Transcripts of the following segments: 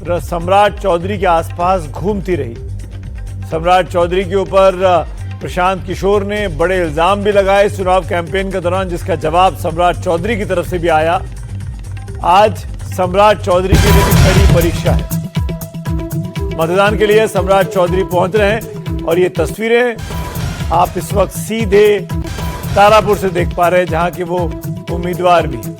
Reporter सम्राट चौधरी के आसपास घूमती रही। सम्राट चौधरी के ऊपर प्रशांत किशोर ने बड़े इल्जाम भी लगाए इस चुनाव कैंपेन के दौरान, जिसका जवाब सम्राट चौधरी की तरफ से भी आया। आज सम्राट चौधरी के लिए कड़ी परीक्षा है। मतदान के लिए सम्राट चौधरी पहुंच रहे हैं और ये तस्वीरें आप इस वक्त सीधे तारापुर से देख पा रहे हैं, जहां की वो उम्मीदवार भी है।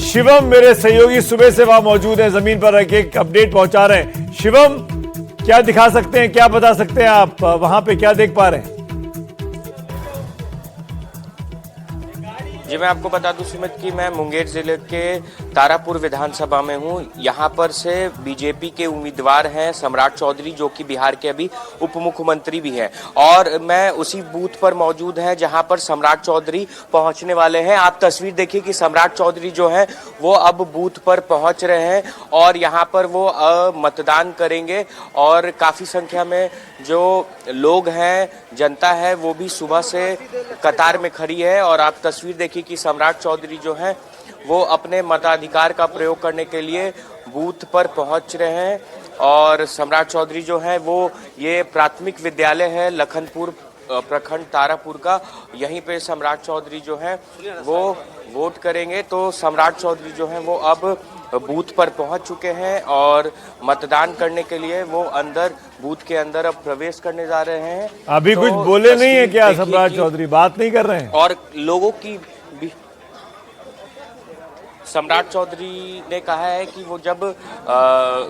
शिवम मेरे सहयोगी सुबह से वहां मौजूद हैं, जमीन पर रह के एक अपडेट पहुंचा रहे हैं। शिवम, क्या दिखा सकते हैं, क्या बता सकते हैं आप, वहां पे क्या देख पा रहे हैं? जी मैं आपको बता दूं सुमित कि मैं मुंगेर जिले के तारापुर विधानसभा में हूं। यहां पर से बीजेपी के उम्मीदवार हैं सम्राट चौधरी, जो कि बिहार के अभी उप मुख्यमंत्री भी हैं, और मैं उसी बूथ पर मौजूद हैं जहां पर सम्राट चौधरी पहुंचने वाले हैं। आप तस्वीर देखिए कि सम्राट चौधरी जो हैं वो अब बूथ पर पहुंच रहे हैं और यहां पर वो मतदान करेंगे। और काफ़ी संख्या में जो लोग हैं, जनता है, वो भी सुबह से कतार में खड़ी है। और आप तस्वीर देखिए कि सम्राट चौधरी जो हैं वो अपने मताधिकार का प्रयोग करने के लिए बूथ पर पहुंच रहे हैं। और सम्राट चौधरी जो हैं वो ये प्राथमिक विद्यालय है लखनपुर प्रखंड तारापुर का, यहीं पे सम्राट चौधरी जो हैं वो वोट करेंगे। तो सम्राट चौधरी जो हैं वो अब बूथ पर पहुंच चुके हैं और मतदान करने के लिए वो अंदर बूथ के अंदर अब प्रवेश करने जा रहे हैं। अभी तो कुछ बोले नहीं है क्या सम्राट चौधरी, बात नहीं कर रहे हैं? और लोगों की भी सम्राट चौधरी ने कहा है कि वो जब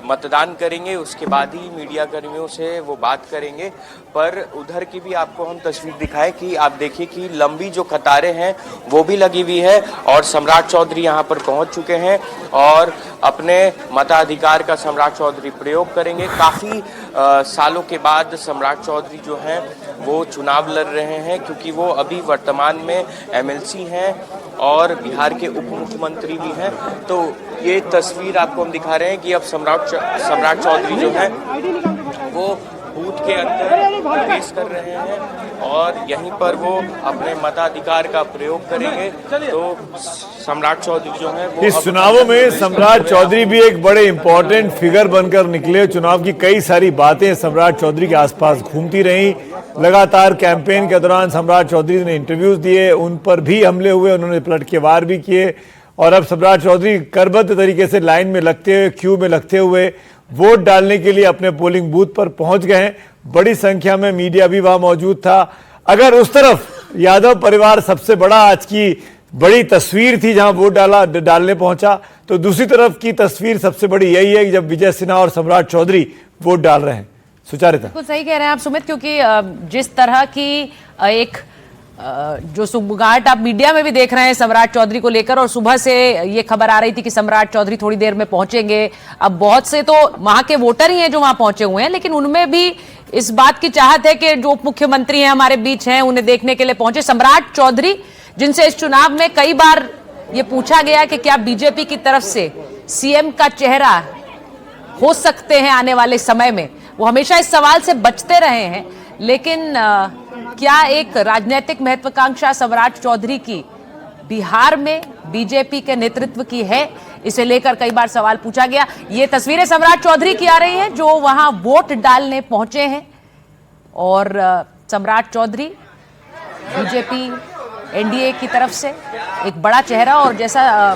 मतदान करेंगे उसके बाद ही मीडिया कर्मियों से वो बात करेंगे। पर उधर की भी आपको हम तस्वीर दिखाएं कि आप देखिए कि लंबी जो कतारें हैं वो भी लगी हुई है और सम्राट चौधरी यहाँ पर पहुँच चुके हैं और अपने मताधिकार का सम्राट चौधरी प्रयोग करेंगे। काफ़ी सालों के बाद सम्राट चौधरी जो हैं वो चुनाव लड़ रहे हैं, क्योंकि वो अभी वर्तमान में एमएलसी हैं और बिहार के उप मुख्यमंत्री भी हैं। तो ये तस्वीर आपको हम दिखा रहे हैं कि अब सम्राट चौधरी जो हैं वो बूथ के अंदर प्रवेश कर रहे हैं और यहीं पर वो अपने मताधिकार का प्रयोग करेंगे। तो सम्राट चौधरी जो हैं वो इस चुनावों में सम्राट चौधरी भी एक बड़े इंपॉर्टेंट फिगर बनकर निकले। चुनाव की कई सारी बातें सम्राट चौधरी के आसपास घूमती रहीं। लगातार कैंपेन के दौरान सम्राट चौधरी ने इंटरव्यूज दिए, उन पर भी हमले हुए, उन्होंने पलट के वार भी किए। और अब सम्राट चौधरी करबद्ध तरीके से लाइन में लगते हुए, क्यू में लगते हुए वोट डालने के लिए अपने पोलिंग बूथ पर पहुंच गए हैं। बड़ी संख्या में मीडिया भी वहां मौजूद था। अगर उस तरफ यादव परिवार सबसे बड़ा आज की बड़ी तस्वीर थी जहां वोट डालने पहुंचा, तो दूसरी तरफ की तस्वीर सबसे बड़ी यही है कि जब विजय सिन्हा और सम्राट चौधरी वोट डाल रहे हैं। सुचारिता, बिल्कुल सही कह रहे हैं आप सुमित, क्योंकि जिस तरह की एक जो सुगबुगाहट आप मीडिया में भी देख रहे हैं सम्राट चौधरी को लेकर, और सुबह से ये खबर आ रही थी कि सम्राट चौधरी थोड़ी देर में पहुंचेंगे। अब बहुत से तो वहां के वोटर ही हैं जो वहां पहुंचे हुए हैं, लेकिन उनमें भी इस बात की चाहत है कि जो उप मुख्यमंत्री हैं हमारे बीच हैं, उन्हें देखने के लिए पहुंचे सम्राट चौधरी, जिनसे इस चुनाव में कई बार ये पूछा गया कि क्या बीजेपी की तरफ से सीएम का चेहरा हो सकते हैं आने वाले समय में। वो हमेशा इस सवाल से बचते रहे हैं, लेकिन क्या एक राजनीतिक महत्वाकांक्षा सम्राट चौधरी की बिहार में बीजेपी के नेतृत्व की है, इसे लेकर कई बार सवाल पूछा गया। ये तस्वीरें सम्राट चौधरी की आ रही हैं जो वहां वोट डालने पहुंचे हैं। और सम्राट चौधरी बीजेपी एनडीए की तरफ से एक बड़ा चेहरा, और जैसा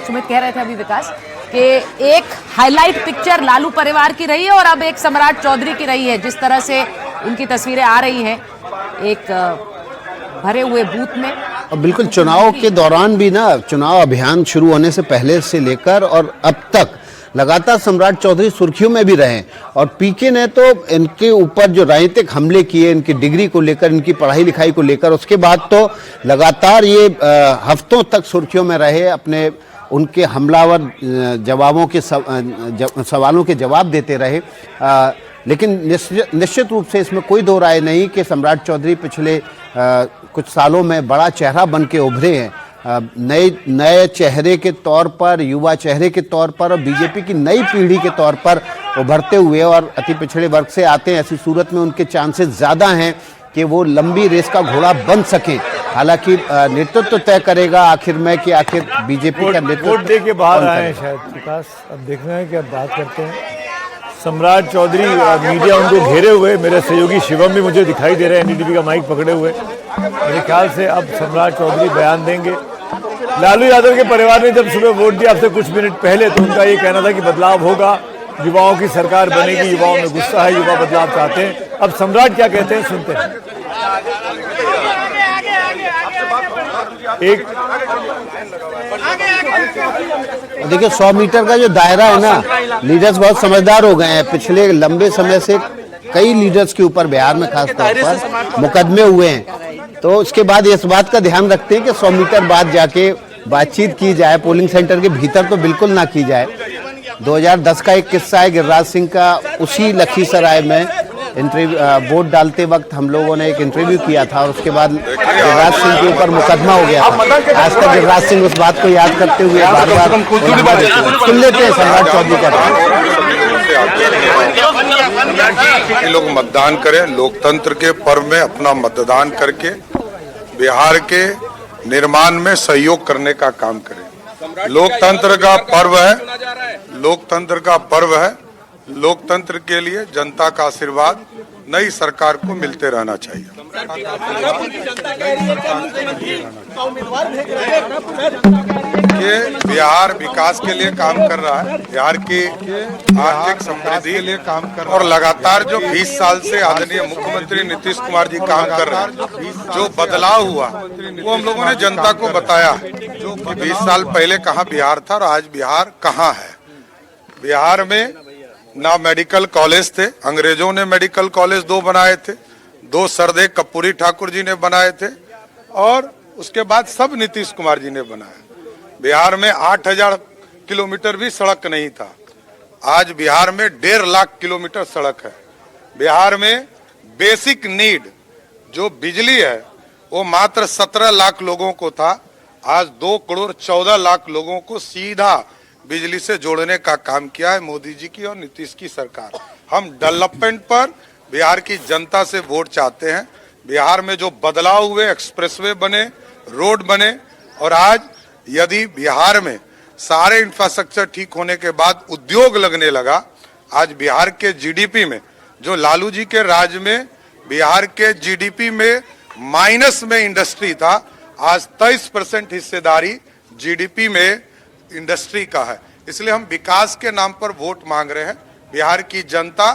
सुमित कह रहे थे अभी विकास कि एक हाईलाइट पिक्चर लालू परिवार की रही है और अब एक सम्राट चौधरी की रही है। जिस तरह से उनकी तस्वीरें आ रही हैं एक भरे हुए बूथ में। और बिल्कुल चुनाव के दौरान भी ना, चुनाव अभियान शुरू होने से पहले से लेकर और अब तक लगातार सम्राट चौधरी सुर्खियों में भी रहे। और पीके ने तो इनके ऊपर जो राजनीतिक हमले किए, इनकी डिग्री को लेकर, इनकी पढ़ाई लिखाई को लेकर, उसके बाद तो लगातार ये हफ्तों तक सुर्खियों में रहे, अपने उनके हमलावर जवाबों के सवालों के जवाब देते रहे। लेकिन निश्चित रूप से इसमें कोई दो राय नहीं कि सम्राट चौधरी पिछले कुछ सालों में बड़ा चेहरा बन के उभरे हैं। नए चेहरे के तौर पर, युवा चेहरे के तौर पर और बीजेपी की नई पीढ़ी के तौर पर उभरते हुए, और अति पिछड़े वर्ग से आते हैं। ऐसी सूरत में उनके चांसेस ज़्यादा हैं कि वो लंबी रेस का घोड़ा बन सकें। हालांकि नेतृत्व तय करेगा आखिर में कि आखिर बीजेपी का नेतृत्व वोट दे के बाहर कौन आए हैं करेगा। शायद विकास। अब देखना है कि अब बात करते हैं। सम्राट चौधरी मीडिया उनको घेरे हुए, मेरे सहयोगी शिवम भी मुझे दिखाई दे रहे हैं एनडीटीवी का माइक पकड़े हुए। मेरे ख्याल से अब सम्राट चौधरी बयान देंगे। लालू यादव के परिवार ने जब सुबह वोट दिया आपसे कुछ मिनट पहले, तो उनका ये कहना था कि बदलाव होगा, युवाओं की सरकार बनेगी, युवाओं में गुस्सा है, युवा बदलाव चाहते हैं। अब सम्राट क्या कहते हैं सुनते हैं। एक देखिए 100 मीटर का जो दायरा है ना, लीडर्स बहुत समझदार हो गए हैं। पिछले लंबे समय से कई लीडर्स के ऊपर बिहार में खासतौर पर मुकदमे हुए हैं, तो उसके बाद इस बात का ध्यान रखते हैं कि 100 मीटर बाद जाके बातचीत की जाए, पोलिंग सेंटर के भीतर तो बिल्कुल ना की जाए। 2010 का एक किस्सा है गिरिराज सिंह का, उसी लखीसराय में वोट डालते वक्त हम लोगों ने एक इंटरव्यू किया था और उसके बाद गिरिराज सिंह के ऊपर मुकदमा हो गया था। आज तक गिरिराज सिंह उस बात को याद करते हुए बार बार सुन लेते हैं सम्राट चौधरी का। कि लोग मतदान करें, लोकतंत्र के पर्व में अपना मतदान करके बिहार के निर्माण में सहयोग करने का काम करें। लोकतंत्र का पर्व है, लोकतंत्र का पर्व है। लोकतंत्र के लिए जनता का आशीर्वाद नई सरकार को मिलते रहना चाहिए। ये बिहार विकास के लिए काम कर रहा है, बिहार की आर्थिक समृद्धि के लिए काम कर रहा है और लगातार जो 20 साल से आदरणीय मुख्यमंत्री नीतीश कुमार जी काम कर रहे हैं, जो बदलाव हुआ वो हम लोगों ने जनता को बताया कि 20 साल पहले कहाँ बिहार था और आज बिहार कहाँ है। बिहार में ना मेडिकल कॉलेज थे, अंग्रेजों ने मेडिकल कॉलेज 2 बनाए थे, 2 सरदे कर्पूरी ठाकुर जी ने बनाए थे और उसके बाद सब नीतीश कुमार जी ने बनाया। बिहार में 8000 किलोमीटर भी सड़क नहीं था, आज बिहार में 1.5 लाख किलोमीटर सड़क है। बिहार में बेसिक नीड जो बिजली है वो मात्र 17 लाख लोगों को था, आज 2 करोड़ 14 लाख लोगों को सीधा बिजली से जोड़ने का काम किया है मोदी जी की और नीतीश की सरकार। हम डेवलपमेंट पर बिहार की जनता से वोट चाहते हैं। बिहार में जो बदलाव हुए, एक्सप्रेसवे बने, रोड बने और आज यदि बिहार में सारे इंफ्रास्ट्रक्चर ठीक होने के बाद उद्योग लगने लगा, आज बिहार के जीडीपी में जो लालू जी के राज में बिहार के जीडीपी में माइनस में इंडस्ट्री था, आज 23% हिस्सेदारी जीडीपी में इंडस्ट्री का है। इसलिए हम विकास के नाम पर वोट मांग रहे हैं। बिहार की जनता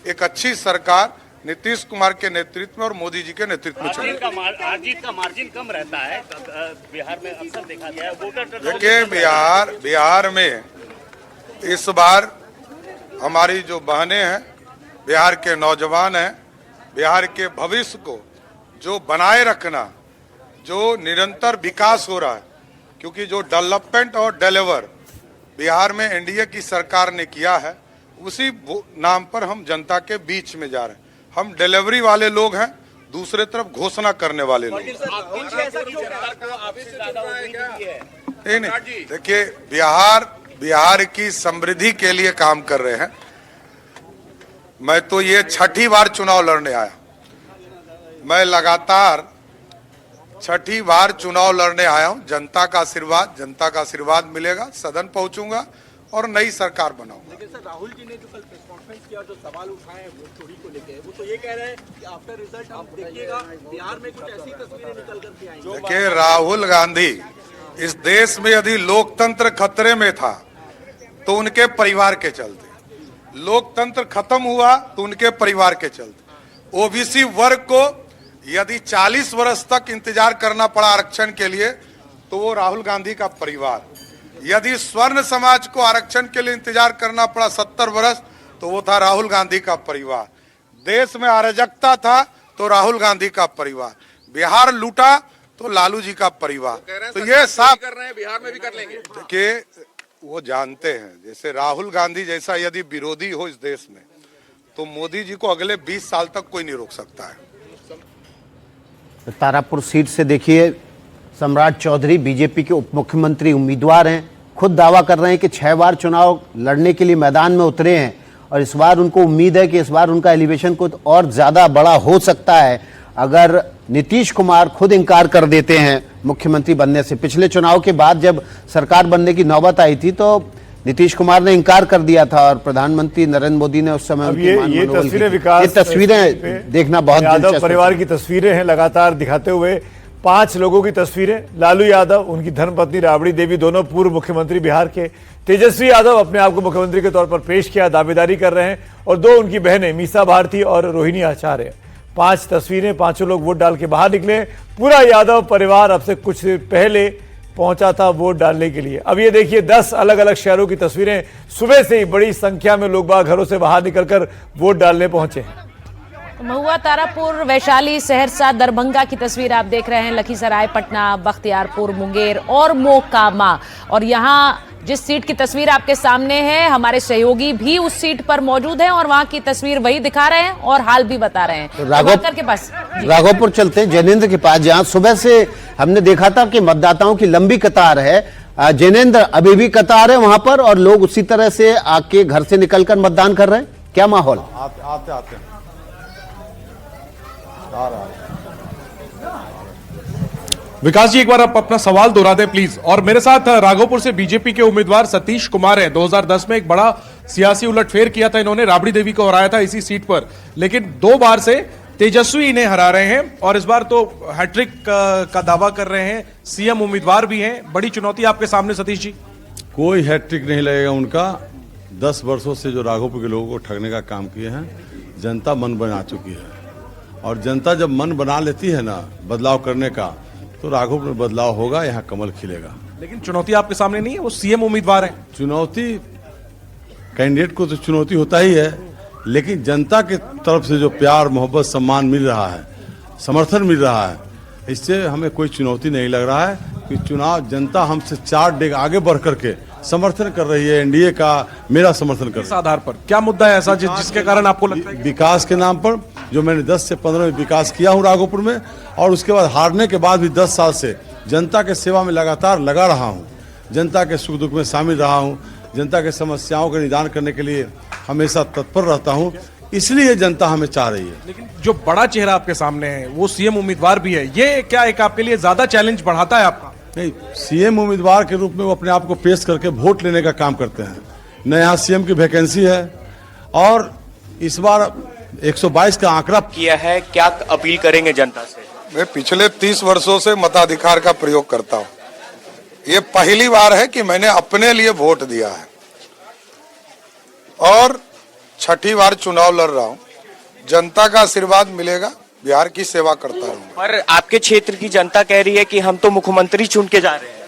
एक अच्छी सरकार नीतीश कुमार के नेतृत्व में और मोदी जी के नेतृत्व में चले। जीत का मार्जिन कम रहता है बिहार में, अक्सर देखा गया है। वोटर देखिए बिहार में इस बार हमारी जो बहनें हैं, बिहार के नौजवान हैं, बिहार के भविष्य को जो बनाए रखना, जो निरंतर विकास हो रहा है, क्योंकि जो डेवलपमेंट और डिलीवर बिहार में एनडीए की सरकार ने किया है, उसी नाम पर हम जनता के बीच में जा रहे हैं। हम डिलीवरी वाले लोग हैं, दूसरे तरफ घोषणा करने वाले लोग। नहीं, देखिए बिहार की समृद्धि के लिए काम कर रहे हैं। मैं तो ये 6ठी बार चुनाव लड़ने आया, मैं लगातार 6ठी बार चुनाव लड़ने आया हूं। जनता का आशीर्वाद मिलेगा, सदन पहुंचूंगा और नई सरकार बनाऊंगा। लेकिन सर राहुल जी ने जो कल प्रेस कॉन्फ्रेंस किया, जो सवाल उठाए हैं वोट चोरी को लेके, वो तो ये कह रहे हैं कि आफ्टर रिजल्ट आप देखिएगा बिहार में कुछ ऐसी तस्वीरें निकल कर के आएंगी। देखिए राहुल गांधी, इस देश में यदि लोकतंत्र खतरे में था तो उनके परिवार के चलते, लोकतंत्र खत्म हुआ तो उनके परिवार के चलते। ओबीसी वर्ग को यदि 40 वर्ष तक इंतजार करना पड़ा आरक्षण के लिए तो वो राहुल गांधी का परिवार। यदि स्वर्ण समाज को आरक्षण के लिए इंतजार करना पड़ा 70 वर्ष तो वो था राहुल गांधी का परिवार। देश में अराजकता था तो राहुल गांधी का परिवार। बिहार लूटा तो लालू जी का परिवार। तो ये साफ कर रहे हैं, बिहार में भी कर लेंगे। देखिए वो जानते हैं, जैसे राहुल गांधी जैसा यदि विरोधी हो इस देश में तो मोदी जी को अगले 20 साल तक कोई नहीं रोक सकता है। तारापुर सीट से देखिए सम्राट चौधरी बीजेपी के उप मुख्यमंत्री उम्मीदवार हैं, खुद दावा कर रहे हैं कि 6 बार चुनाव लड़ने के लिए मैदान में उतरे हैं और इस बार उनको उम्मीद है कि इस बार उनका एलिवेशन कुछ और ज़्यादा बड़ा हो सकता है अगर नीतीश कुमार खुद इंकार कर देते हैं मुख्यमंत्री बनने से। पिछले चुनाव के बाद जब सरकार बनने की नौबत आई थी तो नीतीश कुमार ने इंकार कर दिया था और प्रधानमंत्री नरेंद्र मोदी ने उस समय अब उनकी ये मान मनोबल की तस्वीरें थी। विकास ये तस्वीरें देखना बहुत यादव दिलचस्प परिवार है। की तस्वीरें हैं लगातार दिखाते हुए। 5 लोगों की तस्वीरें, लालू यादव, उनकी धर्मपत्नी राबड़ी देवी, दोनों पूर्व मुख्यमंत्री बिहार के। तेजस्वी यादव अपने आप को मुख्यमंत्री के तौर पर पेश किया, दावेदारी कर रहे हैं। और 2 उनकी बहनें मीसा भारती और रोहिणी आचार्य। 5 तस्वीरें, 5 लोग वोट डाल के बाहर निकले। पूरा यादव परिवार अब से कुछ पहले पहुंचा था वोट डालने के लिए। अब ये देखिए 10 अलग अलग शहरों की तस्वीरें। सुबह से ही बड़ी संख्या में लोग बाहर घरों से बाहर निकलकर वोट डालने पहुंचे हैं। महुआ, तारापुर, वैशाली, सहरसा, दरभंगा की तस्वीर आप देख रहे हैं। लखीसराय, पटना, बख्तियारपुर, मुंगेर और मोकामा। और यहाँ जिस सीट की तस्वीर आपके सामने है, हमारे सहयोगी भी उस सीट पर मौजूद हैं और वहां की तस्वीर वही दिखा रहे हैं और हाल भी बता रहे हैं। राघवपुर के पास राघवपुर चलते हैं, जैनेन्द्र के पास, जहां सुबह से हमने देखा था कि मतदाताओं की लंबी कतार है। जैनेन्द्र, अभी भी कतार है वहां पर और लोग उसी तरह से आके घर से निकलकर मतदान कर रहे हैं, क्या माहौल? आते हैं। विकास जी, एक बार आप अपना सवाल दोहरा दें प्लीज। और मेरे साथ राघोपुर से बीजेपी के उम्मीदवार सतीश कुमार हैं। 2010 में एक बड़ा सियासी उलटफेर किया था इन्होंने, राबड़ी देवी को हराया था इसी सीट पर, लेकिन 2 बार से तेजस्वी इन्हें हरा रहे हैं और इस बार तो हैट्रिक का दावा कर रहे हैं। सीएम उम्मीदवार भी हैं। बड़ी चुनौती आपके सामने सतीश जी। कोई हैट्रिक नहीं लगेगा उनका। 10 वर्षों से जो राघोपुर के लोगों को ठगने का काम किए हैं, जनता मन बना चुकी है। और जनता जब मन बना लेती है ना बदलाव करने का, तो राघोपुर में बदलाव होगा, यहाँ कमल खिलेगा। लेकिन चुनौती आपके सामने नहीं है, वो सीएम उम्मीदवार हैं। चुनौती कैंडिडेट को तो चुनौती होता ही है, लेकिन जनता की तरफ से जो प्यार, मोहब्बत, सम्मान मिल रहा है, समर्थन मिल रहा है, इससे हमें कोई चुनौती नहीं लग रहा है कि चुनाव जनता हमसे 4 डेग आगे बढ़ करके समर्थन कर रही है। एनडीए का मेरा समर्थन कर रही है। इस आधार पर क्या मुद्दा है ऐसा जिसके कारण आपको लगता है? विकास के नाम पर जो मैंने 10 से 15 में विकास किया हूँ राघोपुर में, और उसके बाद हारने के बाद भी 10 साल से जनता के सेवा में लगातार लगा रहा हूँ। जनता के सुख दुख में शामिल रहा हूँ। जनता के समस्याओं का निदान करने के लिए हमेशा तत्पर रहता हूँ। इसलिए जनता हमें चाह रही है। लेकिन जो बड़ा चेहरा आपके सामने है वो सीएम उम्मीदवार भी है, ये क्या एक आपके लिए ज्यादा चैलेंज बढ़ाता है आपका? नहीं, सीएम उम्मीदवार के रूप में वो अपने आप को पेश करके वोट लेने का काम करते हैं। न यहाँ सीएम की वैकेंसी है और इस बार 122 का आंकड़ा किया है। क्या अपील करेंगे जनता से? मैं पिछले 30 वर्षों से मताधिकार का प्रयोग करता हूँ। ये पहली बार है कि मैंने अपने लिए वोट दिया है और 6ठी बार चुनाव लड़ रहा हूँ। जनता का आशीर्वाद मिलेगा, बिहार की सेवा करता रहूंगा। पर आपके क्षेत्र की जनता कह रही है कि हम तो मुख्यमंत्री चुन के जा रहे हैं।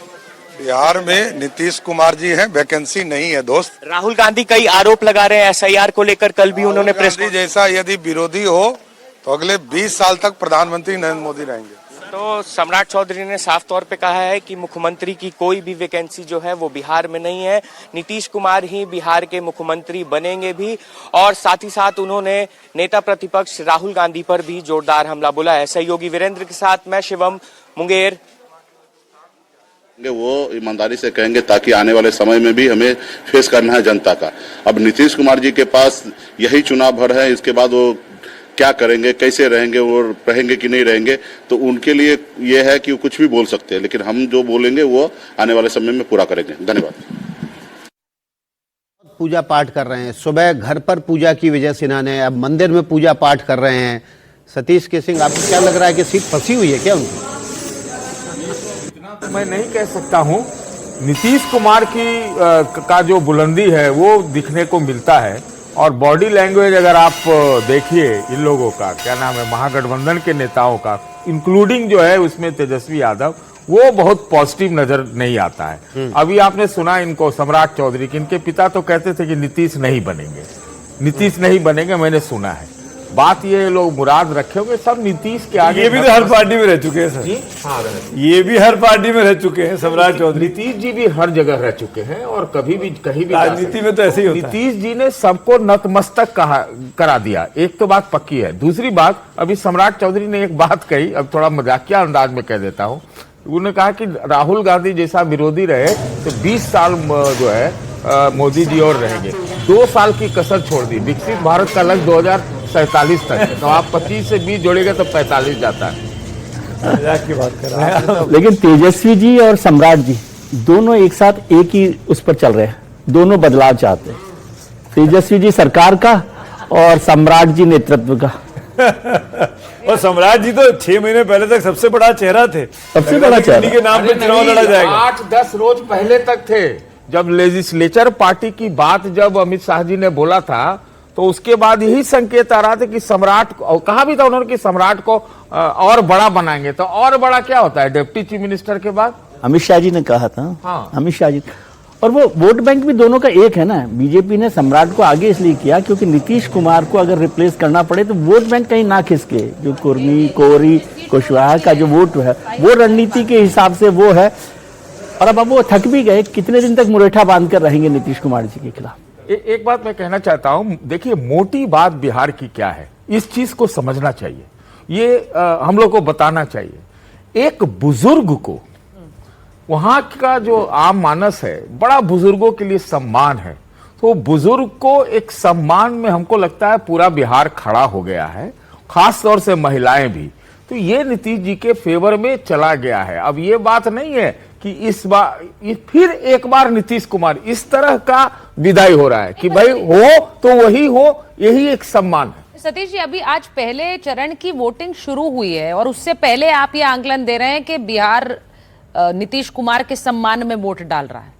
बिहार में नीतीश कुमार जी हैं, वैकेंसी नहीं है दोस्त। राहुल गांधी कई आरोप लगा रहे हैं एसआईआर को लेकर। कल भी उन्होंने प्रेस जैसा यदि विरोधी हो तो अगले 20 साल तक प्रधानमंत्री नरेंद्र मोदी रहेंगे। तो सम्राट चौधरी ने साफ तौर पे कहा है कि मुख्यमंत्री की कोई भी वैकेंसी जो है वो बिहार में नहीं है। नीतीश कुमार ही बिहार के मुख्यमंत्री बनेंगे भी। और साथ ही साथ उन्होंने नेता प्रतिपक्ष राहुल गांधी पर भी जोरदार हमला बोला है। सहयोगी वीरेंद्र के साथ मैं शिवम, मुंगेर। वो ईमानदारी से कहेंगे ताकि आने वाले समय में भी हमें फेस करना है जनता का। अब नीतीश कुमार जी के पास यही चुनाव भर है, इसके बाद वो क्या करेंगे, कैसे रहेंगे, वो रहेंगे कि नहीं रहेंगे, तो उनके लिए ये है कि वो कुछ भी बोल सकते हैं, लेकिन हम जो बोलेंगे वो आने वाले समय में पूरा करेंगे। धन्यवाद। पूजा पाठ कर रहे हैं, सुबह घर पर पूजा की विजय सिन्हा ने, अब मंदिर में पूजा पाठ कर रहे हैं। सतीश के सिंह, आपको क्या लग रहा है कि सीट फंसी हुई है क्या उनकी? मैं नहीं कह सकता हूं। नीतीश कुमार का जो बुलंदी है वो दिखने को मिलता है और बॉडी लैंग्वेज अगर आप देखिए इन लोगों का, क्या नाम है, महागठबंधन के नेताओं का, इंक्लूडिंग जो है उसमें तेजस्वी यादव, वो बहुत पॉजिटिव नजर नहीं आता है। अभी आपने सुना इनको, सम्राट चौधरी की, इनके पिता तो कहते थे कि नीतीश नहीं बनेंगे, नीतीश नहीं बनेंगे, मैंने सुना है। बात ये लोग मुराद रखे होंगे, सब नीतीश के आगे। ये भी तो हर पार्टी में रह चुके हैं सर। जी हाँ, ये भी हर पार्टी में रह चुके हैं सम्राट चौधरी। नीतीश जी भी हर जगह रह चुके हैं और कभी भी कहीं भी राजनीति में तो ऐसे ही होता है। नीतीश जी ने सबको नतमस्तक करा दिया। एक तो बात पक्की है। दूसरी बात, अभी सम्राट चौधरी ने एक बात कही, अब थोड़ा मजाकिया अंदाज में कह देता हूँ। उन्होंने कहा कि राहुल गांधी जैसा विरोधी रहे तो 20 साल जो है मोदी जी और रहेंगे। 2 साल की कसर छोड़ दी। विकसित भारत का लक्ष्य 2047 तक है, तो आप 25 से 20 जोड़ेंगे तो 45 जाता है। मजाक की बात कर रहे हैं। लेकिन तेजस्वी जी और सम्राट जी दोनों एक साथ एक ही उस पर चल रहे हैं, दोनों बदलाव चाहते हैं। तेजस्वी जी सरकार का और सम्राट जी नेतृत्व का। और सम्राट जी तो 6 महीने पहले तक सबसे बड़ा चेहरा थे, सबसे बड़ा चेहरा। उन्हीं के नाम पे चुनाव लड़ा जाएगा। 8-10 रोज पहले तक थे, जब लेजिस्लेचर पार्टी की बात जब अमित शाह जी ने बोला था तो उसके बाद यही संकेत आ रहा था कि सम्राट को, कहा भी था उन्होंने कि सम्राट को और बड़ा बनाएंगे। तो और बड़ा क्या होता है डिप्टी चीफ मिनिस्टर के बाद? अमित शाह जी ने कहा था। हाँ। अमित शाह जी, और वो वोट बैंक भी दोनों का एक है ना। बीजेपी ने सम्राट को आगे इसलिए किया क्योंकि नीतीश कुमार को अगर रिप्लेस करना पड़े तो वोट बैंक कहीं ना खिसके। जो कुर्मी, कोरी, कुशवाहा का जो वोट है वो रणनीति के हिसाब से वो है। और अब वो थक भी गए, कितने दिन तक मुरेठा बांध कर रहेंगे नीतीश कुमार जी के खिलाफ। एक बात मैं कहना चाहता हूं, देखिए मोटी बात बिहार की क्या है, इस चीज को समझना चाहिए, ये हम लोग को बताना चाहिए। एक बुजुर्ग को, वहां का जो आम मानस है, बड़ा बुजुर्गों के लिए सम्मान है, तो बुजुर्ग को एक सम्मान में हमको लगता है पूरा बिहार खड़ा हो गया है, खास तौर से महिलाएं भी। तो ये नीतीश जी के फेवर में चला गया है। अब ये बात नहीं है कि इस बार फिर एक बार नीतीश कुमार इस तरह का विदाई हो रहा है कि भाई हो तो वही हो, यही एक सम्मान है। सतीश जी, अभी आज पहले चरण की वोटिंग शुरू हुई है और उससे पहले आप ये आंकलन दे रहे हैं कि बिहार नीतीश कुमार के सम्मान में वोट डाल रहा है।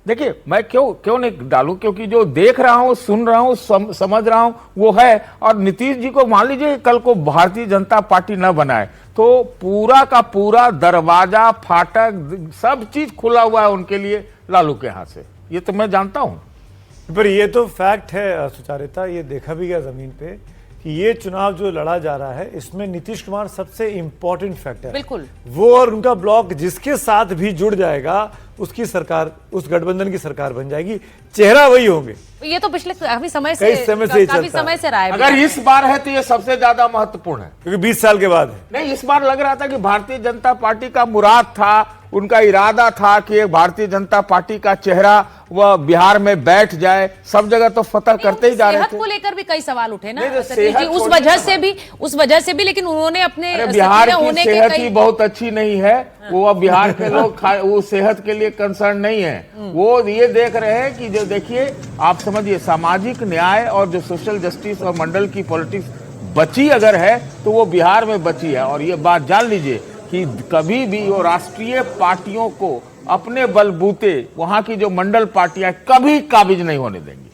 देखिए मैं क्यों नहीं डालूं, क्योंकि जो देख रहा हूं, सुन रहा हूं, समझ रहा हूं वो है। और नीतीश जी को मान लीजिए कल को भारतीय जनता पार्टी न बनाए तो पूरा का पूरा दरवाजा, फाटक, सब चीज खुला हुआ है उनके लिए लालू के हाथ से, ये तो मैं जानता हूं। पर ये तो फैक्ट है सुचारिता, ये देखा भी गया जमीन पे कि ये चुनाव जो लड़ा जा रहा है इसमें नीतीश कुमार सबसे इंपॉर्टेंट फैक्टर है। बिल्कुल। वो और उनका ब्लॉक जिसके साथ भी जुड़ जाएगा उसकी सरकार, उस गठबंधन की सरकार बन जाएगी, चेहरा वही होंगे। ये तो पिछले काफी समय से रहा है। अगर इस बार है तो ये सबसे ज्यादा महत्वपूर्ण है क्योंकि 20 साल के बाद है। नहीं, इस बार लग रहा था कि भारतीय जनता पार्टी का मुराद था, उनका इरादा था कि एक भारतीय जनता पार्टी का चेहरा वह बिहार में बैठ जाए। सब जगह तो फतह करते ही जा रहे थे। सेहत को लेकर भी कई सवाल उठे ना तो सतीश जी, उस वजह से भी लेकिन उन्होंने अपने बिहार की सेहत ही बहुत अच्छी नहीं है। वो अब बिहार के लोग वो सेहत के लिए कंसर्न नहीं है, वो ये देख रहे हैं कि जो देखिए आप समझिए सामाजिक न्याय और जो सोशल जस्टिस और मंडल की पॉलिटिक्स बची अगर है तो वो बिहार में बची है। और ये बात जान लीजिए कि कभी भी वो राष्ट्रीय पार्टियों को अपने बलबूते वहां की जो मंडल पार्टियां कभी काबिज नहीं होने देंगी।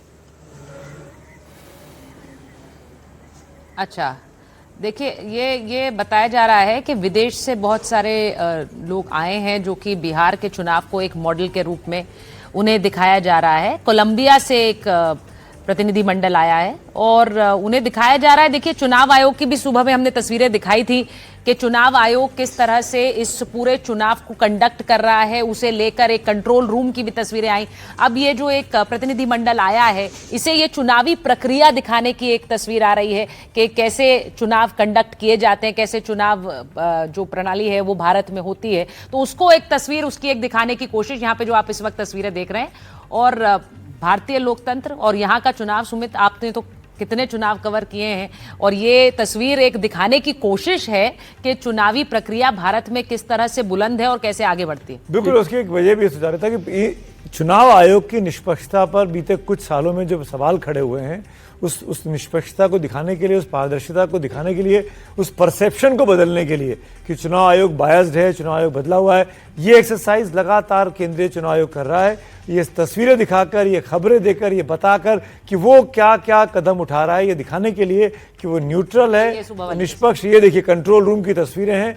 अच्छा, देखिए ये बताया जा रहा है कि विदेश से बहुत सारे लोग आए हैं जो कि बिहार के चुनाव को एक मॉडल के रूप में उन्हें दिखाया जा रहा है। कोलंबिया से एक प्रतिनिधि मंडल आया है और उन्हें दिखाया जा रहा है। देखिए चुनाव आयोग की भी सुबह में हमने तस्वीरें दिखाई थी कि चुनाव आयोग किस तरह से इस पूरे चुनाव को कंडक्ट कर रहा है, उसे लेकर एक कंट्रोल रूम की भी तस्वीरें आई। अब ये जो एक प्रतिनिधि मंडल आया है, इसे ये चुनावी प्रक्रिया दिखाने की एक तस्वीर आ रही है कि कैसे चुनाव कंडक्ट किए जाते हैं, कैसे चुनाव जो प्रणाली है वो भारत में होती है। तो उसको एक तस्वीर उसकी एक दिखाने की कोशिश, यहाँ पे जो आप इस वक्त तस्वीरें देख रहे हैं। और भारतीय लोकतंत्र और यहाँ का चुनाव, सुमित आपने तो कितने चुनाव कवर किए हैं, और ये तस्वीर एक दिखाने की कोशिश है कि चुनावी प्रक्रिया भारत में किस तरह से बुलंद है और कैसे आगे बढ़ती है। बिल्कुल, उसकी एक वजह भी सुझा रहा था कि चुनाव आयोग की निष्पक्षता पर बीते कुछ सालों में जो सवाल खड़े हुए हैं, उस निष्पक्षता को दिखाने के लिए, उस पारदर्शिता को दिखाने के लिए, उस परसेप्शन को बदलने के लिए कि चुनाव आयोग बायस्ड है, चुनाव आयोग बदला हुआ है, ये एक्सरसाइज लगातार केंद्रीय चुनाव आयोग कर रहा है। ये तस्वीरें दिखाकर, ये खबरें देकर, ये बताकर कि वो क्या क्या कदम उठा रहा है, ये दिखाने के लिए कि वो न्यूट्रल है, निष्पक्ष। ये देखिए कंट्रोल रूम की तस्वीरें हैं,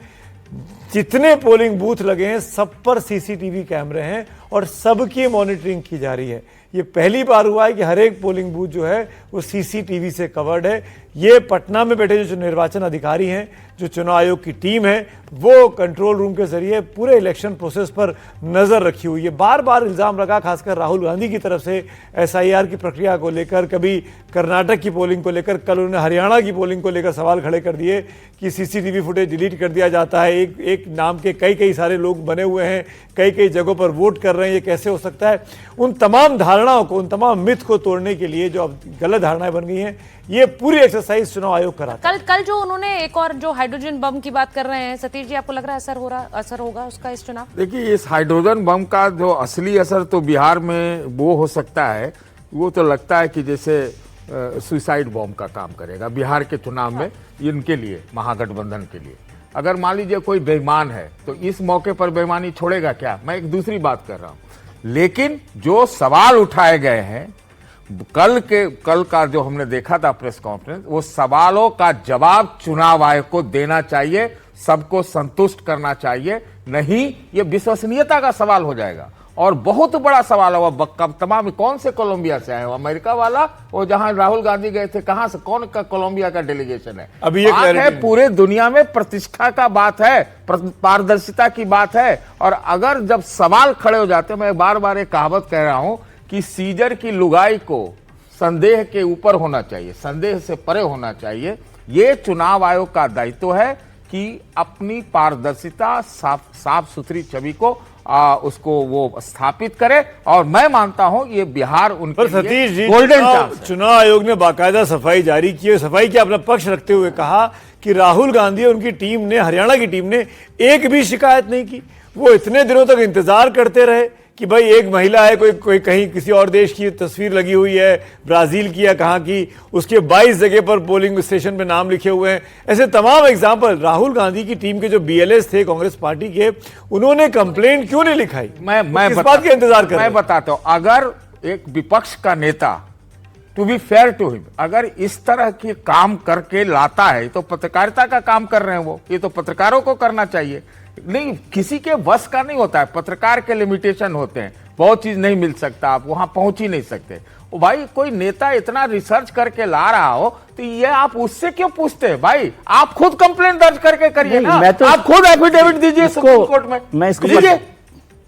जितने पोलिंग बूथ लगे हैं सब पर सीसीटीवी कैमरे हैं और सबकी मॉनिटरिंग की जा रही है। ये पहली बार हुआ है कि हर एक पोलिंग बूथ जो है वो सीसीटीवी से कवर्ड है। ये पटना में बैठे जो निर्वाचन अधिकारी हैं, जो चुनाव आयोग की टीम है, वो कंट्रोल रूम के जरिए पूरे इलेक्शन प्रोसेस पर नजर रखी हुई है। बार बार इल्जाम लगा, खासकर राहुल गांधी की तरफ से, एसआईआर की प्रक्रिया को लेकर, कभी कर्नाटक की पोलिंग को लेकर, कल उन्होंने हरियाणा की पोलिंग को लेकर सवाल खड़े कर दिए कि सीसीटीवी फुटेज डिलीट कर दिया जाता है, एक नाम के कई सारे लोग बने हुए हैं, कई जगहों पर वोट कर रहे हैं, ये कैसे हो सकता है। उन तमाम धारणाओं को, उन तमाम मिथ को तोड़ने के लिए जो अब गलत धारणाएं बन गई हैं, ये पूरी एक्सरसाइज चुनाव आयोग कराता है। कल जो उन्होंने एक और जो हाइड्रोजन बम की बात कर रहे हैं सतीश जी, आपको लग रहा है असर होगा उसका इस चुनाव? देखिए, इस हाइड्रोजन बम का जो असली असर तो बिहार में वो हो सकता है, वो तो लगता है कि जैसे सुसाइड बॉम्ब का काम करेगा बिहार के चुनाव में, इनके लिए, महागठबंधन के लिए। अगर मान लीजिए कोई बेईमान है तो इस मौके पर बेईमानी छोड़ेगा क्या? मैं एक दूसरी बात कर रहा हूं। लेकिन जो सवाल उठाए गए हैं कल का जो हमने देखा था प्रेस कॉन्फ्रेंस, वो सवालों का जवाब चुनाव आयोग को देना चाहिए, सबको संतुष्ट करना चाहिए, नहीं ये विश्वसनीयता का सवाल हो जाएगा और बहुत बड़ा सवाल होगा। तमाम कौन से कोलंबिया से आए हो? अमेरिका वाला, और जहां राहुल गांधी गए थे, कहां से, कौन का कोलंबिया का डेलीगेशन है? अभी ये बात है पूरे दुनिया में प्रतिष्ठा का बात है, पारदर्शिता की बात है। और अगर जब सवाल खड़े हो जाते हैं, मैं बार बार एक कहावत कह रहा हूं कि सीजर की लुगाई को संदेह के ऊपर होना चाहिए, संदेह से परे होना चाहिए। ये चुनाव आयोग का दायित्व है कि अपनी पारदर्शिता, साफ सुथरी छवि को उसको वो स्थापित करे, और मैं मानता हूं ये बिहार उनके सतीश जी, गोल्डन चांस है। चुनाव आयोग ने बाकायदा सफाई जारी की है। सफाई के अपना पक्ष रखते हुए कहा कि राहुल गांधी और उनकी टीम ने, हरियाणा की टीम ने एक भी शिकायत नहीं की। वो इतने दिनों तक इंतजार करते रहे कि भाई एक महिला है, कोई कहीं किसी और देश की तस्वीर लगी हुई है, ब्राजील की या कहाँ की, उसके 22 जगह पर पोलिंग स्टेशन पे नाम लिखे हुए हैं। ऐसे तमाम एग्जाम्पल। राहुल गांधी की टीम के जो BLS थे कांग्रेस पार्टी के, उन्होंने कंप्लेंट क्यों नहीं लिखाई? मैं किस बात का इंतजार कर रहे हैं? मैं बताता हूं, अगर एक विपक्ष का नेता, to be fair to him, अगर इस तरह के काम करके लाता है तो पत्रकारिता का काम कर रहे हैं वो, ये तो पत्रकारों को करना चाहिए। नहीं, किसी के वश का नहीं होता है, पत्रकार के लिमिटेशन होते हैं, बहुत चीज नहीं मिल सकता, आप वहां पहुंच ही नहीं सकते। ओ भाई, कोई नेता इतना रिसर्च करके ला रहा हो तो ये आप उससे क्यों पूछते हैं? भाई आप खुद कंप्लेंट दर्ज करके करिए ना, आप खुद एफिडेविट दीजिए सुप्रीम कोर्ट में। मैं इसको दीजिए।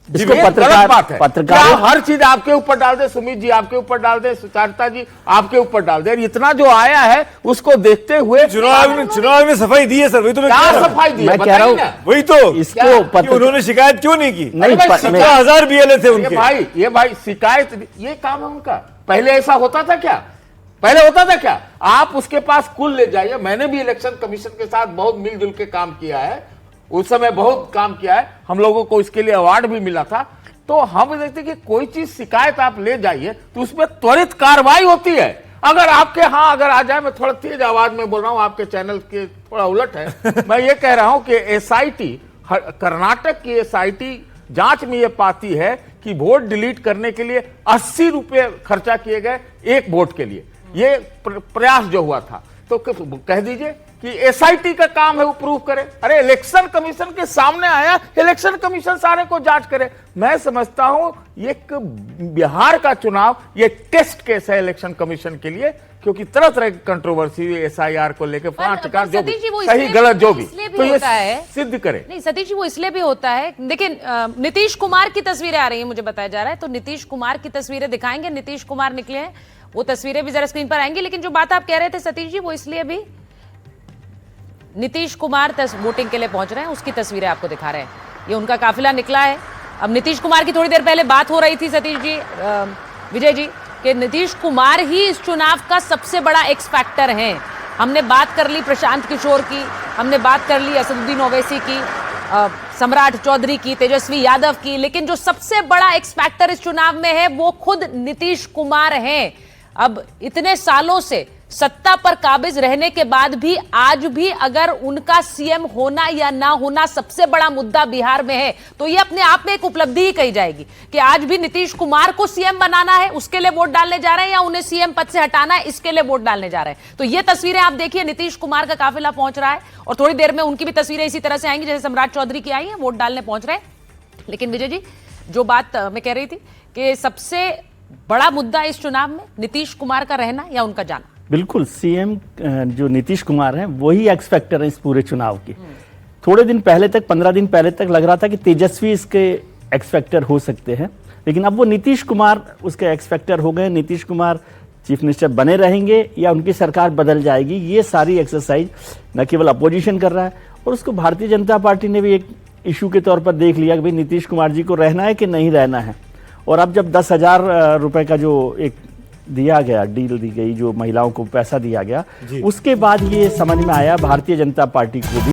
इसको ये गलत बात है। पत्रकार क्या हर चीज आपके ऊपर डाल दे? सुमित जी आपके ऊपर डाल दे, सुचारिता जी आपके ऊपर डाल दे। इतना जो आया है उसको देखते हुए चुनाव में सफाई दी है सर, वही तो क्या सफाई दी? मैं कह रहा हूं, वही तो इसको उन्होंने शिकायत क्यों नहीं की? नहीं, 17,000 BLS थे उनके। ये भाई शिकायत, ये काम है उनका। पहले ऐसा होता था क्या? पहले होता था क्या? आप उसके पास कुल ले जाइए। मैंने भी इलेक्शन कमीशन के साथ बहुत मिलजुल के काम किया है, उस समय बहुत काम किया है, हम लोगों को इसके लिए अवार्ड भी मिला था। तो हम देखते कि कोई चीज शिकायत आप ले जाइए तो उसमें त्वरित कार्रवाई होती है। अगर आपके अगर आ जाए, मैं थोड़ा तेज आवाज में बोल रहा हूं, आपके चैनल के थोड़ा उलट है। मैं ये कह रहा हूं कि SIT, कर्नाटक की SIT जांच में ये पाती है कि वोट डिलीट करने के लिए 80 रुपए खर्चा किए गए एक वोट के लिए। ये प्रयास जो हुआ था, तो कह दीजिए कि SIT का काम है वो प्रूव करे। अरे इलेक्शन कमीशन के सामने आया, इलेक्शन कमीशन सारे को जांच करे। मैं समझता हूं एक बिहार का चुनाव ये टेस्ट केस है इलेक्शन कमीशन के लिए, क्योंकि तरह तरह की कंट्रोवर्सी SIR को लेकर जो भी सही गलत जो भी, तो ये सिद्ध करे। नहीं सतीश जी, वो इसलिए भी होता है। लेकिन नीतीश कुमार की तस्वीरें आ रही हैं, मुझे बताया जा रहा है, तो नीतीश कुमार की तस्वीरें दिखाएंगे। नीतीश कुमार निकले हैं, वो तस्वीरें भी जरा स्क्रीन पर आएंगी। लेकिन जो बात आप कह रहे थे सतीश जी, वो इसलिए भी नीतीश कुमार वोटिंग के लिए पहुंच रहे हैं, उसकी तस्वीरें आपको दिखा रहे हैं। ये उनका काफिला निकला है। अब नीतीश कुमार की थोड़ी देर पहले बात हो रही थी सतीश जी, विजय जी, कि नीतीश कुमार ही इस चुनाव का सबसे बड़ा एक्स फैक्टर हैं। हमने बात कर ली प्रशांत किशोर की, हमने बात कर ली असदुद्दीन ओवैसी की, सम्राट चौधरी की, तेजस्वी यादव की, लेकिन जो सबसे बड़ा एक्स फैक्टर इस चुनाव में है वो खुद नीतीश कुमार हैं। अब इतने सालों से सत्ता पर काबिज रहने के बाद भी आज भी अगर उनका CM होना या ना होना सबसे बड़ा मुद्दा बिहार में है, तो ये अपने आप में एक उपलब्धि ही कही जाएगी कि आज भी नीतीश कुमार को CM बनाना है, उसके लिए वोट डालने जा रहे हैं, या उन्हें CM पद से हटाना है, इसके लिए वोट डालने जा रहे हैं। तो ये तस्वीरें आप देखिए, नीतीश कुमार का काफिला पहुंच रहा है और थोड़ी देर में उनकी भी तस्वीरें इसी तरह से आएंगी जैसे सम्राट चौधरी की आई है, वोट डालने पहुंच रहे हैं। लेकिन विजय जी, जो बात मैं कह रही थी कि सबसे बड़ा मुद्दा इस चुनाव में नीतीश कुमार का रहना या उनका जाना। बिल्कुल, CM जो नीतीश कुमार हैं वही एक्स फैक्टर है इस पूरे चुनाव के। थोड़े दिन पहले तक, 15 दिन पहले तक लग रहा था कि तेजस्वी इसके एक्स फैक्टर हो सकते हैं, लेकिन अब वो नीतीश कुमार उसके एक्स फैक्टर हो गए। नीतीश कुमार चीफ मिनिस्टर बने रहेंगे या उनकी सरकार बदल जाएगी, ये सारी एक्सरसाइज न केवल अपोजिशन कर रहा है, और उसको भारतीय जनता पार्टी ने भी एक इशू के तौर पर देख लिया कि भाई नीतीश कुमार जी को रहना है कि नहीं रहना है। और अब जब 10,000 रुपए का जो एक दिया गया, डील दी गई, जो महिलाओं को पैसा दिया गया, उसके बाद ये समझ में आया भारतीय जनता पार्टी को भी